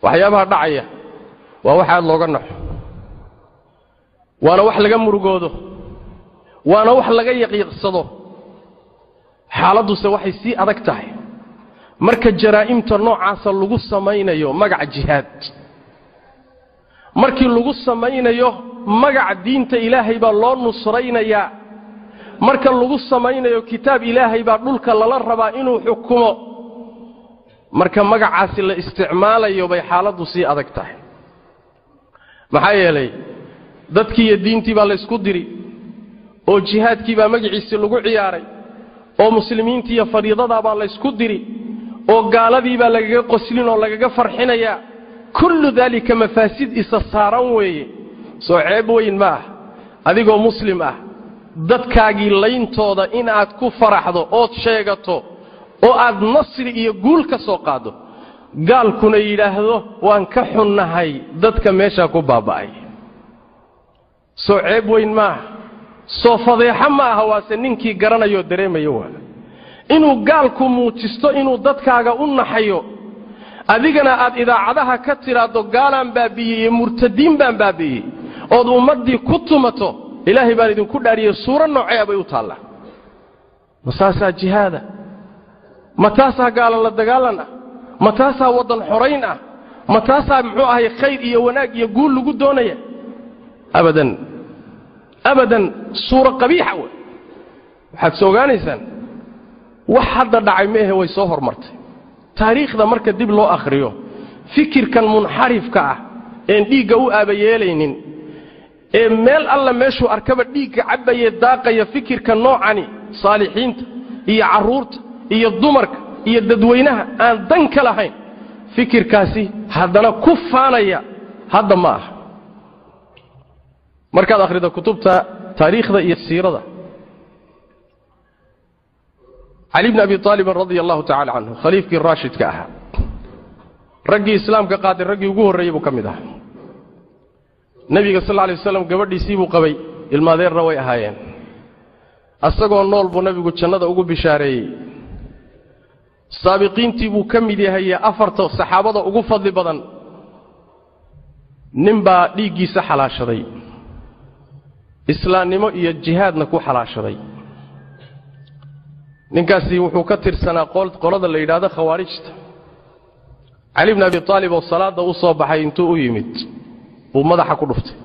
waxyaabaha dhacaya waa waxa looga naxo waana wax laga murugoodo waana wax laga yaqiiqsado xaaladdu waxay si adag tahay marka jaraa'imta noocaas lagu sameeynayo magac jihaad markii lagu sameeynayo magac diinta Ilaahay baa loo nusraynaya marka lagu sameeynayo kitaab Ilaahay baa dhulka lala rabaa inuu xukumo marka magacaasi la isticmaalayo bay xaaladdu si adag tahay maxaa yeelay dadkii diintii baa la isku diri oo jihaadkii baa magaciisa lagu ciyaaray oo muslimiintii fariidada baa la isku diri oo gaaladii baa lagaga qoslin oo lagaga farxinaya kullu dhalika mafaasid isa saaran weeye soo ceeb weyn ma adigoo muslim ah dadkaagii layntooda in aad ku faraxdo oo sheegato oo aad nasri iyo guul ka soo qaado gaalkuna yiraahdo waan ka xunnahay dadka meesha ku baaba'ay soo ceeb weyn ma soo fadeexa ma aha waase ninkii garanayo dareemayo waa inuu gaalku muujisto inuu dadkaaga u naxayo adigana aad idaacadaha ka tiraado gaalan baabiye murtadiin baan baabiye oo ummadii ku tumato ilaahay baan idin ku dhaariyay suura noocay bay u taala masaasa jihaada mataasa gaalan la dagaalana mataasa wadan xoreyn ah mataasa muxuu ahay khayr iyo wanaag iyo guul lagu doonaya abadan suura qabiixa waxaad soogaanaysaan wax hadda dhacay meehe way soo hormartay taariikhda marka dib loo akhriyo fikirkan munxarifka ah ee dhiiga u aabayeelaynin ee meel alla meeshuu arkaba dhiiga cabaye daaqaya fikirka noocani saalixiinta iyo caruurta iyo dumarka iyo dadweynaha aan dan ka lahayn fikirkaasi haddana ku faanaya hadda ma aha markaad akhrido kutubta taariikhda iyo siirada علي بن أبي طالب رضي الله تعالى عنه خليفة الراشد كأها رجي إسلام كقادر رجي وجوه الريب كمده النبي صلى الله عليه وسلم قبل يسيبه قبي الماذير روي هايين أستقوا النول بنبي قد شنده أقول بشاري السابقين تيبوا كمده هي أفرت الصحابة أقول فضل بدن نمبا ليجي سحلا شري إسلام نمو الجهاد نكو حلا شري ninkaasi wuxuu ka tirsanaa qolada la yiraahdo khawaarijta Ali ibn Abi Talib oo salaada u soo baxay intuu u yimid uu madaxa ku dhuftay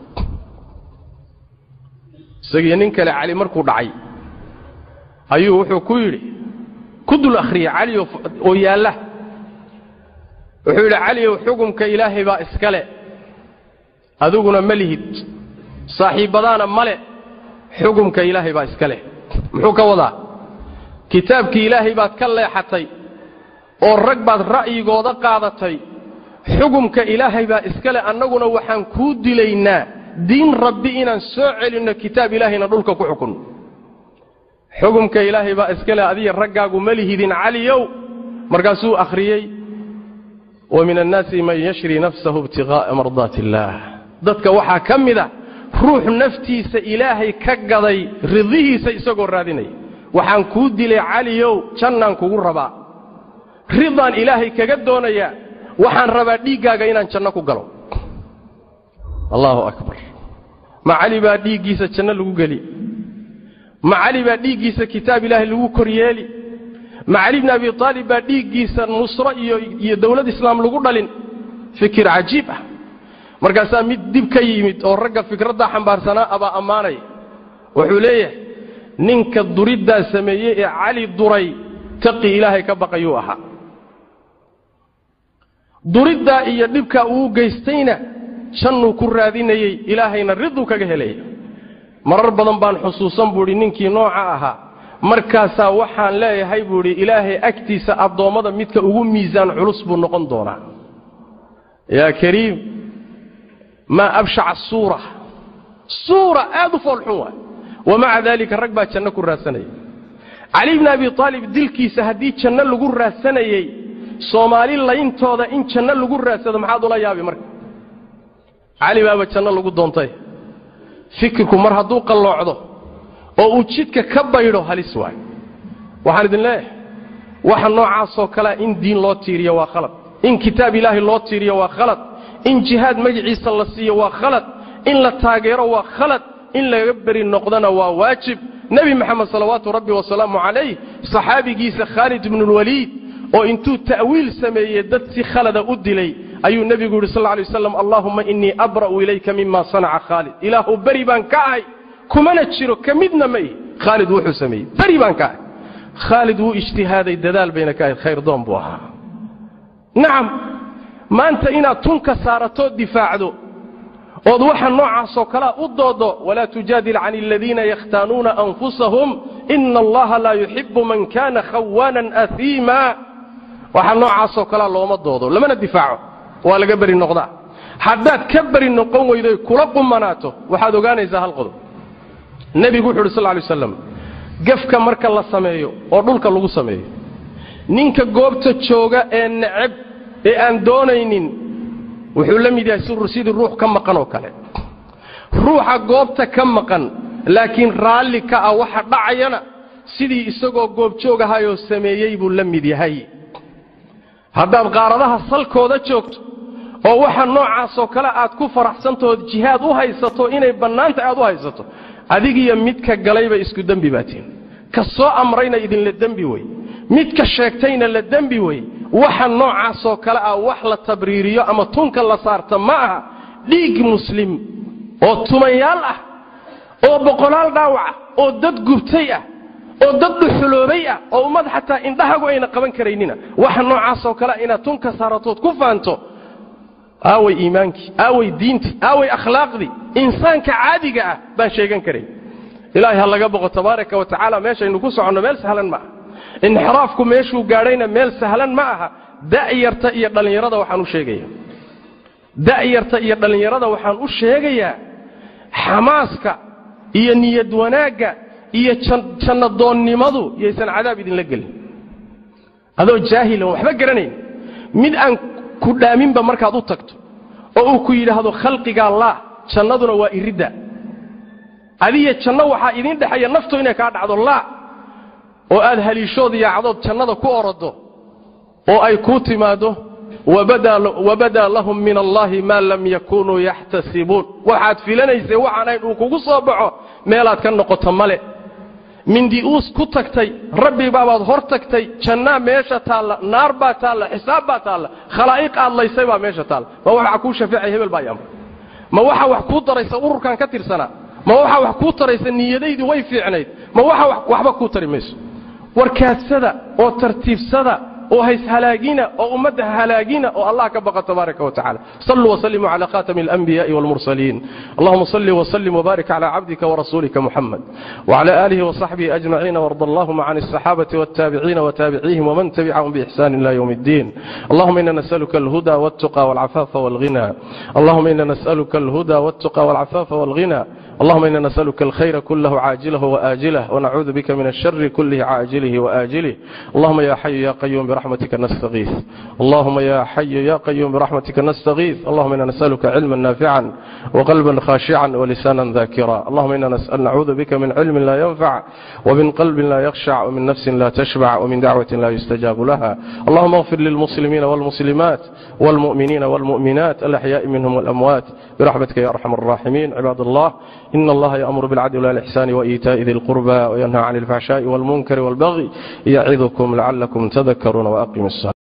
isagii nin kale Ali markuu dhacay ayuu wuxuu ku yiri ku dul akhriya Ali oo yaala wuxuu yiri Ali xukumka Ilaahay baa iskale aduguna malihid saaxiibadana male xukumka Ilaahay baa iskale muxuu ka wadaa kitaabkii Ilaahay baad ka leexatay oo rag baad ra'yigooda qaadatay xukumka Ilaahay baa iskale annaguna waxaan ku dilaynaa diin rabbi inaan soo celino kitaab Ilaahayna dhulka ku xukun xukumka Ilaahay baa iskale adiga raggaagu malihidin caliyow markaasuu akhriyay wa min an-naasi man yashri nafsahu ibtigaa'a mardaatillah dadka waxa kamida ruux naftiisa Ilaahay ka gaday ridihiisa isagoo raadinay waxaan ku dilay caliyow jannaan kugu rabaa ridaan Ilaahay kaga doonaya waxaan rabaa dhiigaaga inaan janno ku galo Allahu akbar ma cali baa dhiigiisa janno lagu gali ma cali baa dhiigiisa kitaab Ilaahay lagu koryeeli ma cali ibn Abi Talib baa dhiigiisa nusra iyo dawlad islaam lagu dhalin fikir ajiib ah markaas mid dib ka yimid oo ragga fikradda xambaarsanaa aba amaanay wuxuu leeyahay ninka durida sameeyay ee cali duray taqi Ilaahay ka baqayo aha durida iyo dibka uu geystayna jannu ku raadinayay Ilaahayna ridu kaga helay marar badan baan xusuusan buuri ninkii nooca aha markaas waxaan leeyahay buuri Ilaahay agtiisa adoomada midka ugu miisaan culus buu noqon doona ya kariim ma absha as-sura adfal huwa ومع ذلك رغبا جنة كراسني علي بن ابي طالب دلكيسا هدي جنة لغو راسنيي سومالي لينتودا ان جنة لغو راسado maxaad ula yaabi marka علي baba جنة lagu doontay fikirku mar haduu qalloocdo oo uu jidka ka baydo halis waay waxaan idin leeyahay waxa noocaas oo kala in diin loo tiiriyo waa khalad إن كتاب الله الله تيري وخلط إن جهاد مجعيس الله سي وخلط إن لا تاجر وخلط إن لا يبر النقدنا وواجب نبي محمد صلوات ربي وسلامه عليه صحابي جيس خالد بن الوليد وإنتو تأويل سمي دتي خالد أدلي أي النبي يقول صلى الله عليه وسلم اللهم إني أبرأ إليك مما صنع خالد إله بريبان كاي كمنا تشيرو كمدنا مي خالد وحو سمي بريبان كاي خالد هو اجتهاد الدلال بينك الخير دوم بوها نعم ما أنت إنا تنك سارتو الدفاع دو وضوح النوع سوكلا أضوضو ولا تجادل عن الذين يختانون أنفسهم إن الله لا يحب من كان خوانا أثيما وحا النوع سوكلا اللهم أضوضو لمن الدفاع ولا قبر النقضاء حداد كبر النقوم وإذا كلقم مناته وحادو قان إزاها القضو النبي يقول صلى الله عليه وسلم قفك مركا الله سميه ودولك الله سميه نينك قوبت تشوغا ان نعب ان دونينين wuxuu la mid yahay sidii ruux ka maqan oo kale ruuxa goobta ka maqan laakiin raali ka ah waxa dhacayana sidii isagoo goob joogahayo sameeyay buu la mid yahay haddaad qaaradaha salkooda joogto oo waxa noocaas oo kale aad ku faraxsantood jihaad u haysato inay banaanta aad u haysato adigiyo midka galayba isku dambi baatiin ka soo amrayna idin la dambi way midka sheegtayna la dambi way waxa noocaas oo kale ah wax la tabriiriyo ama tunka la saarta ma aha dhiig muslim oo tumayaal ah oo boqolaal dhaawac oo dad gubtay ah oo dad dhuxuloobay ah oo ummad xataa indhahagu ayna qaban karaynina waxa noocaas oo kale ina tunka saaratood ku faanto aaway iimaanki aaway diinti aaway akhlaaqdi insaanka caadiga ah baan sheegan karay ilaahay laga boqo tabaaraka wa tacaala meeshaynu ku socono meel sahlan ma inxiraafku meeshuu gaadhayna meel sahlan ma aha da'yarta iyo dhalinyarada waxaan u sheegayaa xamaaska iyo niyad wanaaga iyo jannadoonnimadu yaysan cadaab idinla gelin adoo jaahil oo waxba garanayn mid aan ku dhaaminba markaad u tagto oo uu ku yidhaahdo khalqiga allah jannaduna waa irida adiga janno waxaa idin dhaxaya naftu inay ka dhacdo laa oo aad haliishood iyo cadood jannada ku orado oo ay ku timaado wabada lahum min allahi ma lam yakunu yahtasibun waxaad filanaysaa waxaan ay kugu soo baxo meelaad ka noqoto male mindi uus ku tagtay rabbi baabaad hor tagtay janna meesha taala naar baa taala xisaab baa taala khalaa'iq aad laysay baa meesha taala ma waxa ku shafeecay hebel baa yamr ma waxa wax ku daraysa ururkan ka tirsana ma waxa wax ku taraysa niyadaydu way fiicnayd ma waxa waxba ku tarimayso warkaadsada oo tartiibsada oo hays halaagina oo ummadda halaagina oo Allah ka baqa tabaaraka wa ta'ala sallu wa sallimu ala khatamil anbiya'i wal mursalin allahumma salli wa sallim wa barik ala 'abdika wa rasulika muhammad wa ala alihi wa sahbihi ajma'in warda allahumma 'anil sahabati wat tabi'in wa tabi'ihim wa man tabi'ahum bi ihsan ila yawmiddin allahumma inna nas'aluka al huda wat tuqa wal 'afafa wal ghina allahumma inna nas'aluka al huda wat tuqa wal 'afafa wal ghina اللهم إنا نسألك الخير كله عاجله وآجله ونعوذ بك من الشر كله عاجله وآجله اللهم يا حي يا قيوم برحمتك نستغيث اللهم يا حي يا قيوم برحمتك نستغيث اللهم إنا نسألك علما نافعا وقلبا خاشعا ولسانا ذاكرا اللهم إنا نعوذ بك من علم لا ينفع ومن قلب لا يخشع ومن نفس لا تشبع ومن دعوة لا يستجاب لها اللهم اغفر للمسلمين والمسلمات والمؤمنين والمؤمنات الأحياء منهم والأموات برحمتك يا أرحم الراحمين عباد الله إن الله يأمر بالعدل والإحسان وإيتاء ذي القربى وينهى عن الفحشاء والمنكر والبغي يعظكم لعلكم تذكرون وأقيموا الصلاة